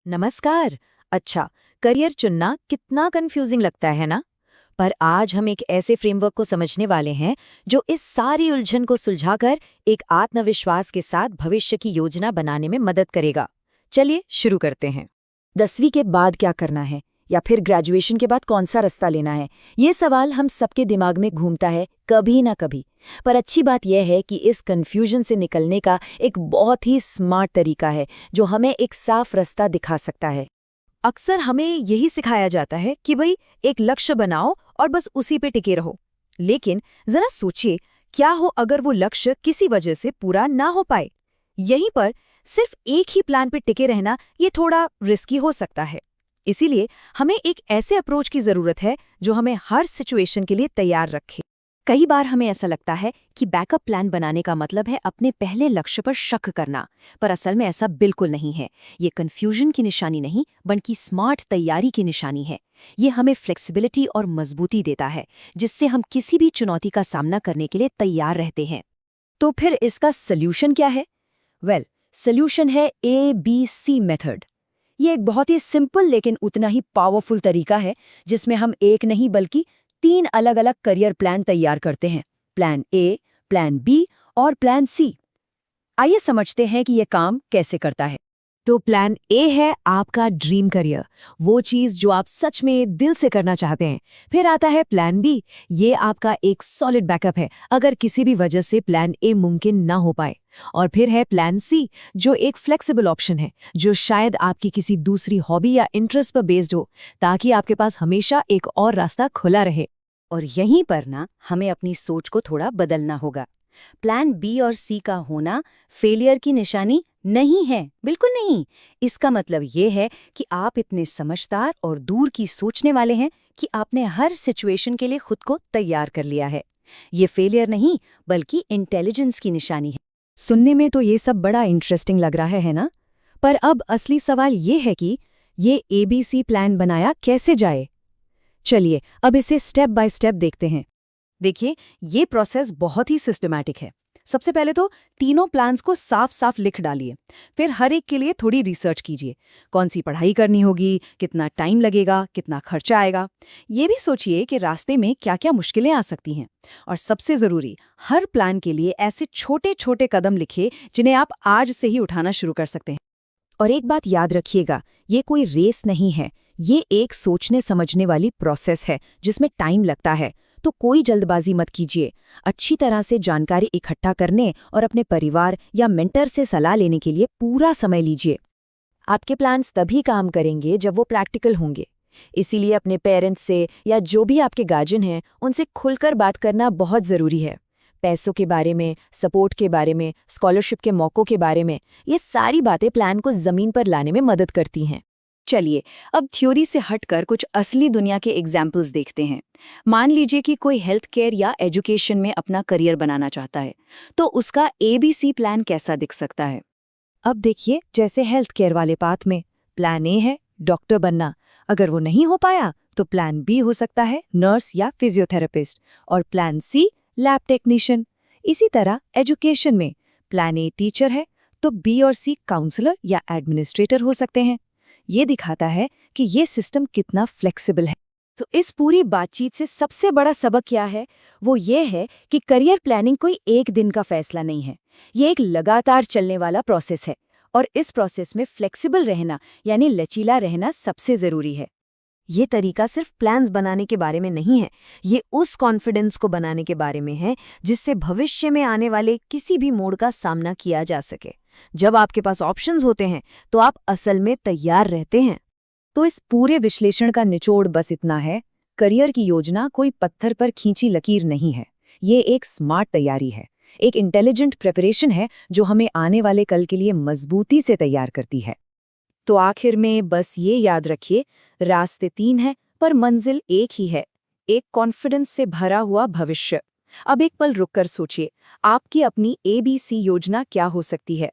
नमस्कार। अच्छा, करियर चुनना कितना कंफ्यूजिंग लगता है ना? पर आज हम एक ऐसे फ्रेमवर्क को समझने वाले हैं जो इस सारी उलझन को सुलझाकर एक आत्मविश्वास के साथ भविष्य की योजना बनाने में मदद करेगा। चलिए शुरू करते हैं। 10वीं के बाद क्या करना है या फिर ग्रेजुएशन के बाद कौन सा रास्ता लेना है, ये सवाल हम सबके दिमाग में घूमता है कभी ना कभी। पर अच्छी बात यह है कि इस कन्फ्यूजन से निकलने का एक बहुत ही स्मार्ट तरीका है जो हमें एक साफ रास्ता दिखा सकता है। अक्सर हमें यही सिखाया जाता है कि भाई एक लक्ष्य बनाओ और बस उसी पे टिके रहो। लेकिन जरा सोचिए, क्या हो अगर वो लक्ष्य किसी वजह से पूरा ना हो पाए? यहीं पर सिर्फ एक ही प्लान पे टिके रहना ये थोड़ा रिस्की हो सकता है। इसीलिए हमें एक ऐसे अप्रोच की जरूरत है जो हमें हर सिचुएशन के लिए तैयार रखे। कई बार हमें ऐसा लगता है कि बैकअप प्लान बनाने का मतलब है अपने पहले लक्ष्य पर शक करना, पर असल में ऐसा बिल्कुल नहीं है। ये कन्फ्यूजन की निशानी नहीं, बल्कि स्मार्ट तैयारी की निशानी है। ये हमें फ्लेक्सिबिलिटी और मजबूती देता है, जिससे हम किसी भी चुनौती का सामना करने के लिए तैयार रहते हैं। तो फिर इसका सल्यूशन क्या है? वेल, सल्यूशन है ABC मेथड। ये एक बहुत ही सिंपल लेकिन उतना ही पावरफुल तरीका है जिसमें हम एक नहीं बल्कि 3 अलग-अलग करियर प्लान तैयार करते हैं। प्लान ए, प्लान बी और प्लान सी। आइए समझते हैं कि ये काम कैसे करता है। तो प्लान ए है आपका ड्रीम करियर, वो चीज जो आप सच में दिल से करना चाहते हैं। फिर आता है प्लान बी, ये आपका एक सॉलिड बैकअप है अगर किसी भी वजह से प्लान ए मुमकिन ना हो पाए। और फिर है प्लान सी, जो एक फ्लेक्सिबल ऑप्शन है, जो शायद आपकी किसी दूसरी हॉबी या इंटरेस्ट पर बेस्ड हो, ताकि आपके पास हमेशा एक और रास्ता खुला रहे। और यहीं पर ना हमें अपनी सोच को थोड़ा बदलना होगा। प्लान बी और सी का होना फेलियर की निशानी नहीं है, बिल्कुल नहीं। इसका मतलब ये है कि आप इतने समझदार और दूर की सोचने वाले हैं कि आपने हर सिचुएशन के लिए खुद को तैयार कर लिया है। ये फेलियर नहीं, बल्कि इंटेलिजेंस की निशानी है। सुनने में तो ये सब बड़ा इंटरेस्टिंग लग रहा है ना? पर अब असली सवाल ये है कि ये ABC प्लान बनाया कैसे जाए। चलिए अब इसे स्टेप बाय स्टेप देखते हैं। देखिए, ये प्रोसेस बहुत ही सिस्टमैटिक है। सबसे पहले तो तीनों प्लान्स को साफ साफ लिख डालिए। फिर हर एक के लिए थोड़ी रिसर्च कीजिए। कौन सी पढ़ाई करनी होगी, कितना टाइम लगेगा, कितना खर्चा आएगा। ये भी सोचिए कि रास्ते में क्या क्या मुश्किलें आ सकती हैं। और सबसे ज़रूरी, हर प्लान के लिए ऐसे छोटे छोटे कदम लिखिए जिन्हें आप आज से ही उठाना शुरू कर सकते हैं। और एक बात याद रखिएगा, ये कोई रेस नहीं है, ये एक सोचने समझने वाली प्रोसेस है जिसमें टाइम लगता है। तो कोई जल्दबाजी मत कीजिए। अच्छी तरह से जानकारी इकट्ठा करने और अपने परिवार या मेंटर से सलाह लेने के लिए पूरा समय लीजिए। आपके प्लान्स तभी काम करेंगे जब वो प्रैक्टिकल होंगे। इसीलिए अपने पेरेंट्स से या जो भी आपके गार्जियन हैं, उनसे खुलकर बात करना बहुत ज़रूरी है। पैसों के बारे में, सपोर्ट के बारे में, स्कॉलरशिप के मौक़ों के बारे में, ये सारी बातें प्लान को ज़मीन पर लाने में मदद करती हैं। चलिए, अब थ्योरी से हटकर कुछ असली दुनिया के एग्जाम्पल्स देखते हैं। मान लीजिए कि कोई हेल्थ केयर या एजुकेशन में अपना करियर बनाना चाहता है, तो उसका ABC प्लान कैसा दिख सकता है? अब देखिए, जैसे हेल्थ केयर वाले पाथ में प्लान ए है डॉक्टर बनना। अगर वो नहीं हो पाया तो प्लान बी हो सकता है नर्स या फिजियोथेरेपिस्ट, और प्लान सी लैब टेक्नीशियन। इसी तरह एजुकेशन में प्लान ए टीचर है तो बी और सी काउंसलर या एडमिनिस्ट्रेटर हो सकते हैं। ये दिखाता है कि ये सिस्टम कितना फ्लेक्सिबल है। तो इस पूरी बातचीत से सबसे बड़ा सबक क्या है? वो ये है कि करियर प्लानिंग कोई एक दिन का फैसला नहीं है। ये एक लगातार चलने वाला प्रोसेस है, और इस प्रोसेस में फ्लेक्सिबल रहना यानी लचीला रहना सबसे ज़रूरी है। ये तरीका सिर्फ प्लान्स बनाने के बारे में नहीं है, ये उस कॉन्फिडेंस को बनाने के बारे में है जिससे भविष्य में आने वाले किसी भी मोड़ का सामना किया जा सके। जब आपके पास ऑप्शंस होते हैं तो आप असल में तैयार रहते हैं। तो इस पूरे विश्लेषण का निचोड़ बस इतना है, करियर की योजना कोई पत्थर पर खींची लकीर नहीं है। ये एक स्मार्ट तैयारी है, एक इंटेलिजेंट प्रिपरेशन है जो हमें आने वाले कल के लिए मजबूती से तैयार करती है। तो आखिर में बस ये याद रखिए, रास्ते 3 हैं पर मंजिल एक ही है, एक कॉन्फिडेंस से भरा हुआ भविष्य। अब एक पल रुककर सोचिए, आपकी अपनी ABC योजना क्या हो सकती है?